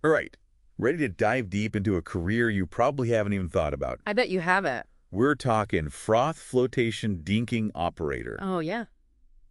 All right, ready to dive deep into a career you probably haven't even thought about. I bet you haven't. We're talking Froth Flotation Deinking Operator. Oh, yeah.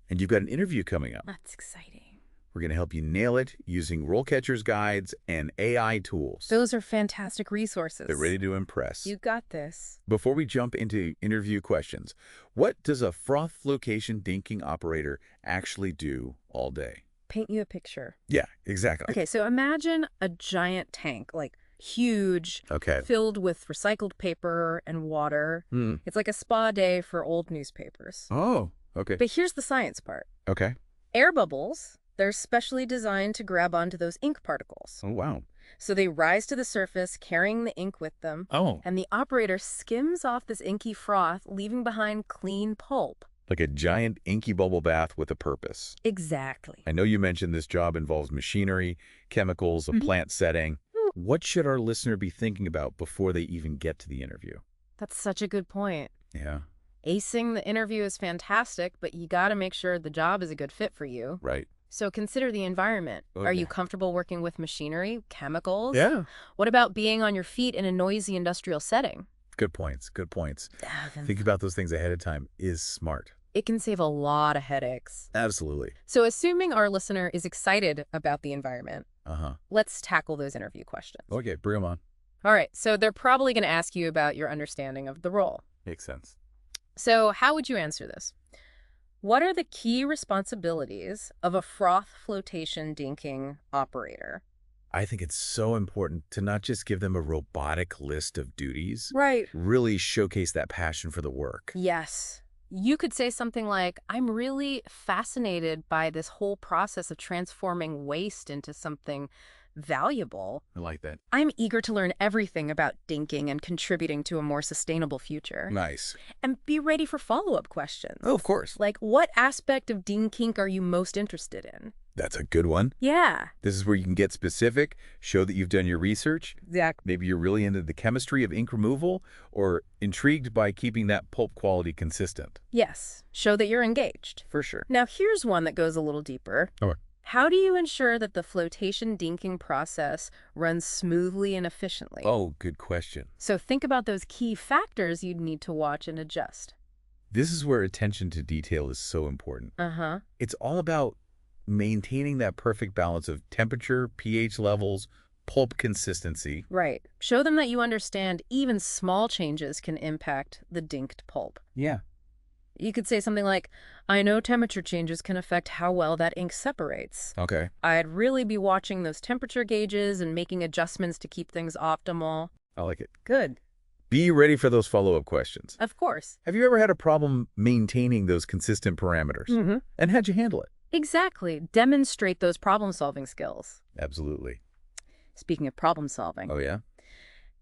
And you've got an interview coming up. That's exciting. We're going to help you nail it using RoleCatcher's guides and AI tools. Those are fantastic resources. They're ready to impress. You got this. Before we jump into interview questions, what does a Froth Flotation Deinking Operator actually do all day? Paint you a picture. Yeah, exactly. Okay, so imagine a giant tank, like huge, Okay. filled with recycled paper and water. Hmm. It's like a spa day for old newspapers. Oh, okay. But here's the science part. Okay. Air bubbles, they're specially designed to grab onto those ink particles. Oh, wow. So they rise to the surface, carrying the ink with them. Oh. And the operator skims off this inky froth, leaving behind clean pulp. Like a giant inky bubble bath with a purpose. Exactly. I know you mentioned this job involves machinery, chemicals, a plant setting. What should our listener be thinking about before they even get to the interview? That's such a good point. Yeah. Acing the interview is fantastic, but you got to make sure the job is a good fit for you. Right. So consider the environment. Okay. Are you comfortable working with machinery, chemicals? Yeah. What about being on your feet in a noisy industrial setting? Good points. Good points. Think about those things ahead of time is smart. It can save a lot of headaches. Absolutely. So assuming our listener is excited about the environment, let's tackle those interview questions. Okay, bring them on. All right, so they're probably going to ask you about your understanding of the role. Makes sense. So how would you answer this? What are the key responsibilities of a froth flotation deinking operator? I think it's so important to not just give them a robotic list of duties. Right. Really showcase that passion for the work. Yes. You could say something like, I'm really fascinated by this whole process of transforming waste into something valuable. I like that. I'm eager to learn everything about dinking and contributing to a more sustainable future. Nice. And be ready for follow-up questions. Oh, of course. Like, what aspect of dinking are you most interested in? That's a good one. Yeah. This is where you can get specific, show that you've done your research. Exactly. Maybe you're really into the chemistry of ink removal or intrigued by keeping that pulp quality consistent. Yes. Show that you're engaged. For sure. Now, here's one that goes a little deeper. All right. How do you ensure that the flotation dinking process runs smoothly and efficiently? Oh, good question. So think about those key factors you'd need to watch and adjust. This is where attention to detail is so important. It's all about maintaining that perfect balance of temperature, pH levels, pulp consistency. Right. Show them that you understand even small changes can impact the dinked pulp. Yeah. You could say something like, I know temperature changes can affect how well that ink separates. Okay. I'd really be watching those temperature gauges and making adjustments to keep things optimal. I like it. Good. Be ready for those follow-up questions. Of course. Have you ever had a problem maintaining those consistent parameters? And how'd you handle it? Exactly. Demonstrate those problem-solving skills. Absolutely. Speaking of problem-solving, Oh, yeah?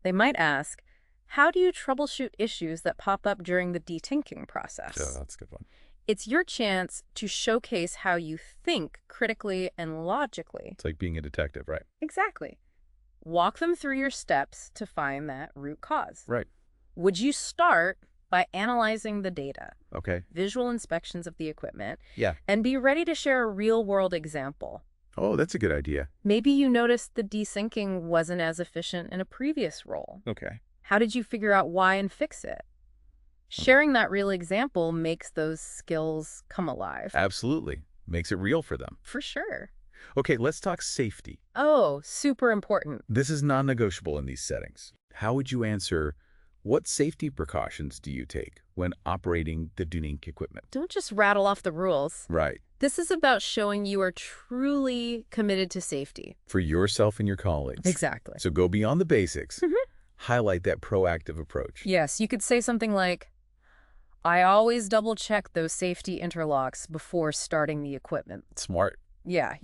they might ask, how do you troubleshoot issues that pop up during the detinking process? Oh, that's a good one. It's your chance to showcase how you think critically and logically. It's like being a detective, right? Exactly. Walk them through your steps to find that root cause. Right. Would you start by analyzing the data, Okay. visual inspections of the equipment, Yeah. and be ready to share a real-world example? Oh, that's a good idea. Maybe you noticed the desyncing wasn't as efficient in a previous role. Okay. How did you figure out why and fix it? Sharing that real example makes those skills come alive. Absolutely. Makes it real for them. For sure. Okay, let's talk safety. Oh, super important. This is non-negotiable in these settings. How would you answer, what safety precautions do you take when operating the deinking equipment? Don't just rattle off the rules. Right. This is about showing you are truly committed to safety. For yourself and your colleagues. Exactly. So go beyond the basics. Highlight that proactive approach. Yes, you could say something like, I always double-check those safety interlocks before starting the equipment. Smart. Yeah,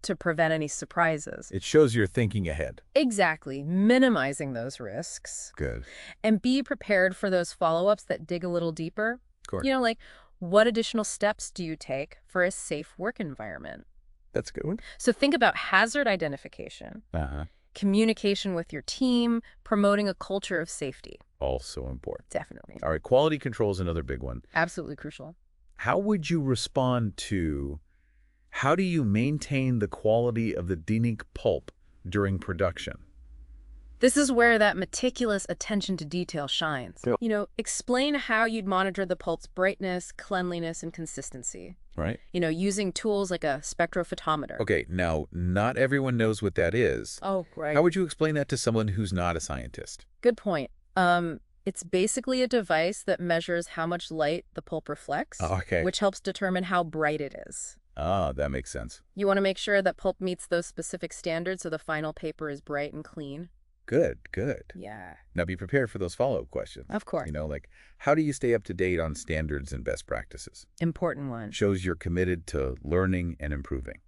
to prevent any surprises. It shows you're thinking ahead. Exactly, minimizing those risks. Good. And be prepared for those follow-ups that dig a little deeper. Of course. Like, what additional steps do you take for a safe work environment? That's a good one. So think about hazard identification, communication with your team, promoting a culture of safety. Also important. Definitely. All right, quality control is another big one. Absolutely crucial. How would you respond to, how do you maintain the quality of the deinking pulp during production. This is where that meticulous attention to detail shines. Yep. Explain how you'd monitor the pulp's brightness, cleanliness, and consistency. Right. Using tools like a spectrophotometer. Okay, now, not everyone knows what that is. Oh, right. How would you explain that to someone who's not a scientist? Good point. It's basically a device that measures how much light the pulp reflects, Okay. which helps determine how bright it is. Ah, that makes sense. You want to make sure that pulp meets those specific standards so the final paper is bright and clean. Good, good. Yeah. Now be prepared for those follow-up questions. Of course. Like, how do you stay up to date on standards and best practices? Important one. Shows you're committed to learning and improving.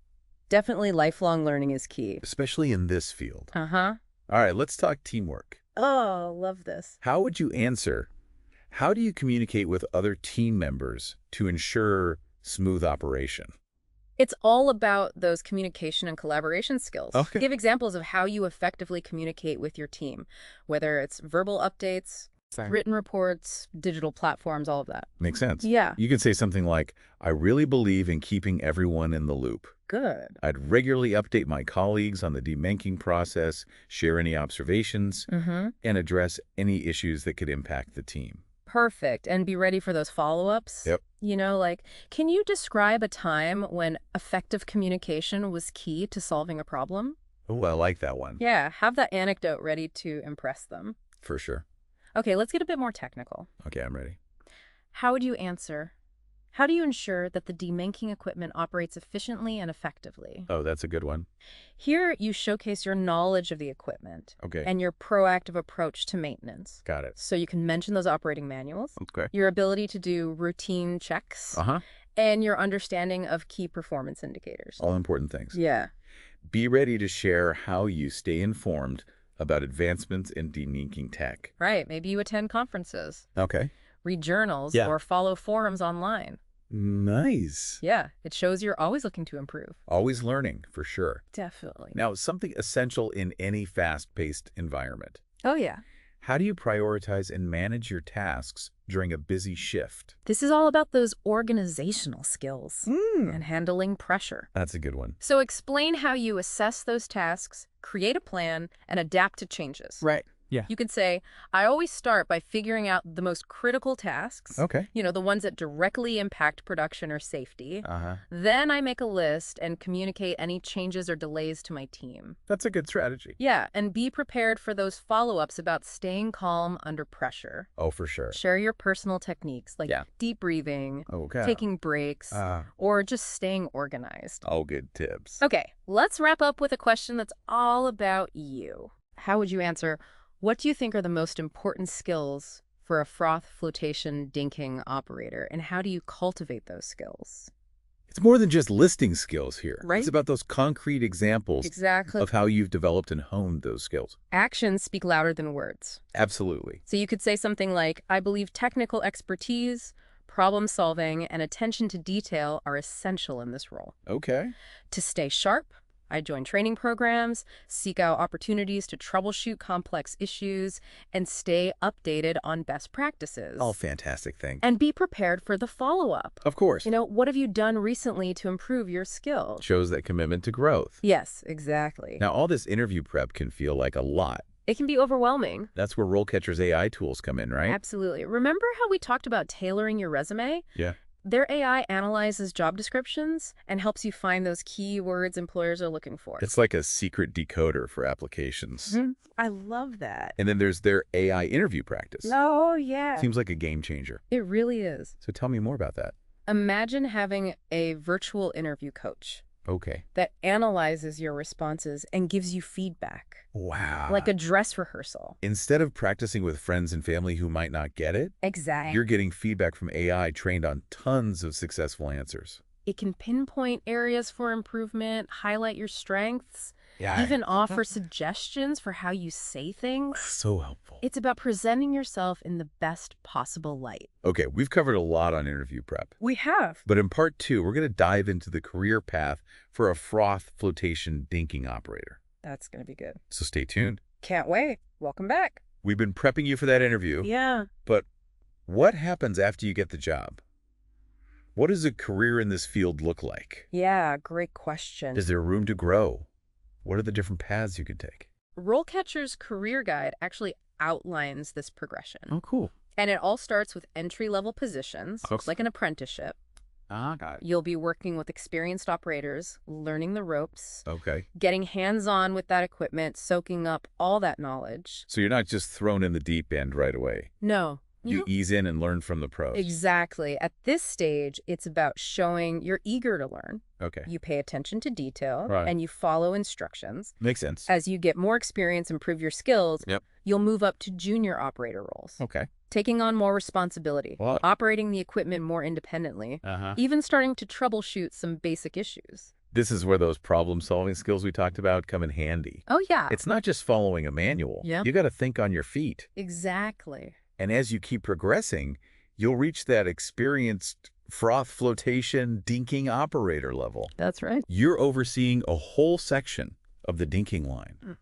Definitely lifelong learning is key. Especially in this field. Uh-huh. All right, let's talk teamwork. Oh, love this. How would you answer? How do you communicate with other team members to ensure smooth operation? It's all about those communication and collaboration skills. Okay. Give examples of how you effectively communicate with your team, whether it's verbal updates, written reports, digital platforms, all of that. Makes sense. Yeah. You could say something like, I really believe in keeping everyone in the loop. Good. I'd regularly update my colleagues on the demanking process, share any observations, and address any issues that could impact the team. Perfect. And be ready for those follow-ups. Yep. Can you describe a time when effective communication was key to solving a problem? Oh, I like that one. Yeah, have that anecdote ready to impress them. For sure. Okay, let's get a bit more technical. Okay, I'm ready. How would you answer? How do you ensure that the demanking equipment operates efficiently and effectively? Oh, that's a good one. Here, you showcase your knowledge of the equipment Okay. and your proactive approach to maintenance. Got it. So you can mention those operating manuals, Okay. your ability to do routine checks, and your understanding of key performance indicators. All important things. Yeah. Be ready to share how you stay informed about advancements in deminking tech. Right. Maybe you attend conferences, Okay. read journals, Yeah. or follow forums online. Nice. Yeah. It shows you're always looking to improve. Always learning, for sure. Definitely. Now, something essential in any fast-paced environment. Oh, yeah. How do you prioritize and manage your tasks during a busy shift? This is all about those organizational skills and handling pressure. That's a good one. So explain how you assess those tasks, create a plan, and adapt to changes. Right. Yeah. You could say, I always start by figuring out the most critical tasks. Okay. The ones that directly impact production or safety. Uh-huh. Then I make a list and communicate any changes or delays to my team. That's a good strategy. Yeah, and be prepared for those follow-ups about staying calm under pressure. Oh, for sure. Share your personal techniques like Yeah. deep breathing, Okay. taking breaks, or just staying organized. All good tips. Okay, let's wrap up with a question that's all about you. How would you answer, what do you think are the most important skills for a Froth Flotation Deinking Operator, and how do you cultivate those skills? It's more than just listing skills here. Right. It's about those concrete examples Exactly. of how you've developed and honed those skills. Actions speak louder than words. Absolutely. So you could say something like, I believe technical expertise, problem solving, and attention to detail are essential in this role. Okay. To stay sharp, I join training programs, seek out opportunities to troubleshoot complex issues, and stay updated on best practices. All fantastic things. And be prepared for the follow-up. Of course. What have you done recently to improve your skills? Shows that commitment to growth. Yes, exactly. Now, all this interview prep can feel like a lot. It can be overwhelming. That's where RoleCatcher's AI tools come in, right? Absolutely. Remember how we talked about tailoring your resume? Yeah. Their AI analyzes job descriptions and helps you find those keywords employers are looking for. It's like a secret decoder for applications. I love that. And then there's their AI interview practice. Oh, yeah. Seems like a game changer. It really is. So tell me more about that. Imagine having a virtual interview coach Okay. that analyzes your responses and gives you feedback. Wow. Like a dress rehearsal. Instead of practicing with friends and family who might not get it, Exactly. you're getting feedback from AI trained on tons of successful answers. It can pinpoint areas for improvement, highlight your strengths, Yeah. even offer suggestions for how you say things. So helpful. It's about presenting yourself in the best possible light. Okay, we've covered a lot on interview prep. We have. But in part 2, we're going to dive into the career path for a Froth Flotation Deinking Operator. That's going to be good. So stay tuned. Can't wait. Welcome back. We've been prepping you for that interview. Yeah. But what happens after you get the job? What does a career in this field look like? Yeah, great question. Is there room to grow? What are the different paths you could take? RoleCatcher's career guide actually outlines this progression. Oh, cool. And it all starts with entry-level positions, Okay. like an apprenticeship. Got it. You'll be working with experienced operators, learning the ropes, Okay. getting hands-on with that equipment, soaking up all that knowledge. So you're not just thrown in the deep end right away. No. You ease in and learn from the pros. Exactly. At this stage, it's about showing you're eager to learn. Okay. You pay attention to detail, Right. and you follow instructions. Makes sense. As you get more experience and improve your skills, Yep. you'll move up to junior operator roles. Okay. Taking on more responsibility, What? operating the equipment more independently, Uh-huh. even starting to troubleshoot some basic issues. This is where those problem-solving skills we talked about come in handy. Oh, yeah. It's not just following a manual. Yeah. You got to think on your feet. Exactly. And as you keep progressing, you'll reach that experienced Froth Flotation Deinking Operator level. That's right. You're overseeing a whole section of the dinking line.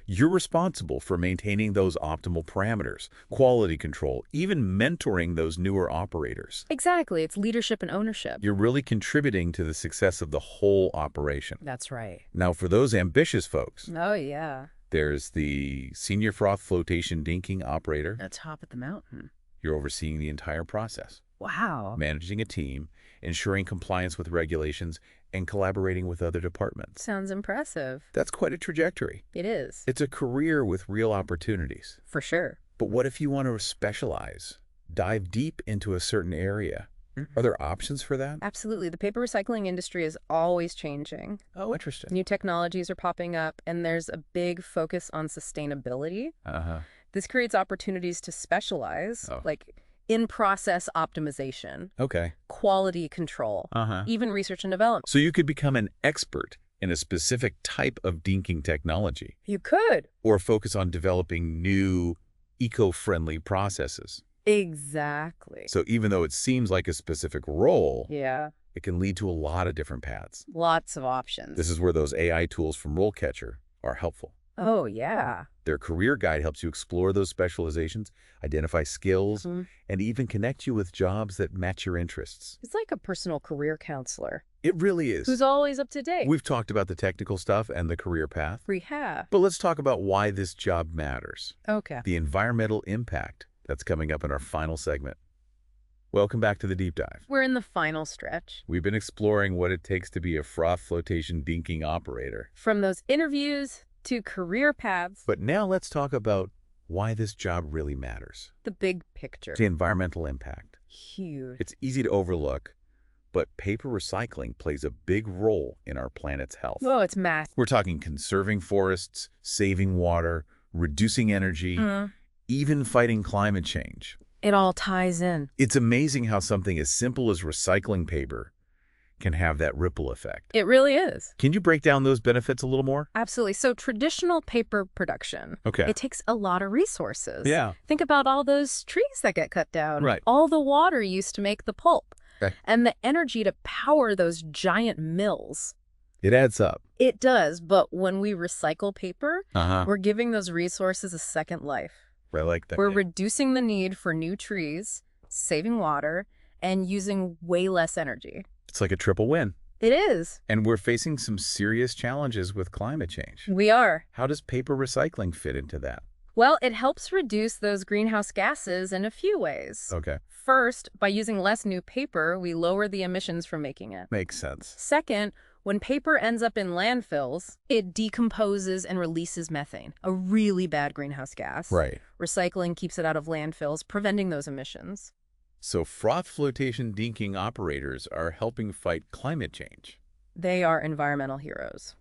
You're responsible for maintaining those optimal parameters, quality control, even mentoring those newer operators. Exactly. It's leadership and ownership. You're really contributing to the success of the whole operation. That's right. Now, for those ambitious folks, Oh, yeah. there's the Senior Froth Flotation Deinking Operator. At top of the mountain. You're overseeing the entire process, Wow. managing a team, ensuring compliance with regulations, and collaborating with other departments. Sounds impressive. That's quite a trajectory. It is. It's a career with real opportunities. For sure. But what if you want to specialize, dive deep into a certain area? Are there options for that? Absolutely. The paper recycling industry is always changing. Oh, interesting. New technologies are popping up, and there's a big focus on sustainability. Uh-huh. This creates opportunities to specialize, Oh. like in-process optimization, Okay. quality control, Uh-huh. even research and development. So you could become an expert in a specific type of dinking technology, You could. or focus on developing new eco-friendly processes. Exactly. So even though it seems like a specific role, Yeah. it can lead to a lot of different paths. Lots of options. This is where those AI tools from RoleCatcher are helpful. Oh, yeah. Their career guide helps you explore those specializations, identify skills, and even connect you with jobs that match your interests. It's like a personal career counselor It really is. who's always up to date. We've talked about the technical stuff and the career path, We have. but let's talk about why this job matters. Okay. The environmental impact that's coming up in our final segment. Welcome back to the Deep Dive. We're in the final stretch. We've been exploring what it takes to be a Froth Flotation Deinking Operator. From those interviews to career paths, But now let's talk about why this job really matters. the big picture. The environmental impact. Huge. It's easy to overlook, but paper recycling plays a big role in our planet's health. Oh, it's massive. We're talking conserving forests, saving water, reducing energy, even fighting climate change. It all ties in. It's amazing how something as simple as recycling paper can have that ripple effect. It really is. Can you break down those benefits a little more? Absolutely. So traditional paper production, Okay. it takes a lot of resources. Yeah. Think about all those trees that get cut down. Right. All the water used to make the pulp. Okay. And the energy to power those giant mills. It adds up. It does, but when we recycle paper, Uh-huh. we're giving those resources a second life. I like that. We're reducing the need for new trees, saving water, and using way less energy. It's like a triple win. It is. And we're facing some serious challenges with climate change. We are. How does paper recycling fit into that? Well, it helps reduce those greenhouse gases in a few ways. Okay. First, by using less new paper, we lower the emissions from making it. Makes sense. Second, when paper ends up in landfills, it decomposes and releases methane, a really bad greenhouse gas. Right. Recycling keeps it out of landfills, preventing those emissions. So Froth Flotation Deinking Operators are helping fight climate change. They are environmental heroes.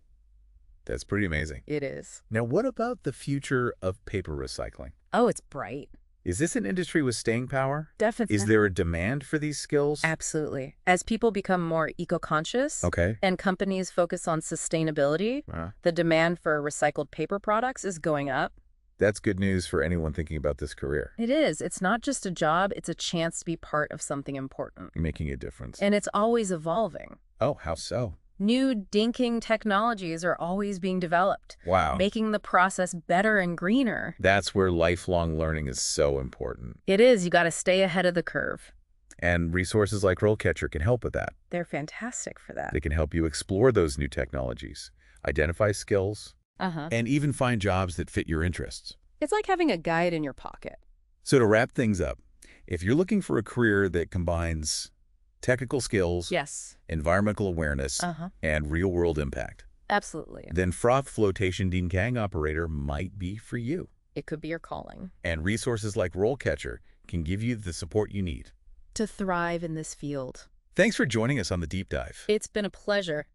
That's pretty amazing. It is. Now, what about the future of paper recycling? Oh, it's bright. Is this an industry with staying power? Definitely. Is there a demand for these skills? Absolutely. As people become more eco-conscious Okay. and companies focus on sustainability, the demand for recycled paper products is going up. That's good news for anyone thinking about this career. It is. It's not just a job, it's a chance to be part of something important. Making a difference. And it's always evolving. Oh, how so? New dinking technologies are always being developed, Wow. making the process better and greener. That's where lifelong learning is so important. It is. You got to stay ahead of the curve. And resources like RoleCatcher can help with that. They're fantastic for that. They can help you explore those new technologies, identify skills, Uh-huh. and even find jobs that fit your interests. It's like having a guide in your pocket. So to wrap things up, if you're looking for a career that combines technical skills, Yes. environmental awareness, Uh-huh. and real-world impact, Absolutely. then Froth Flotation Deinking Operator might be for you. It could be your calling. And resources like RoleCatcher can give you the support you need To thrive in this field. Thanks for joining us on the Deep Dive. It's been a pleasure.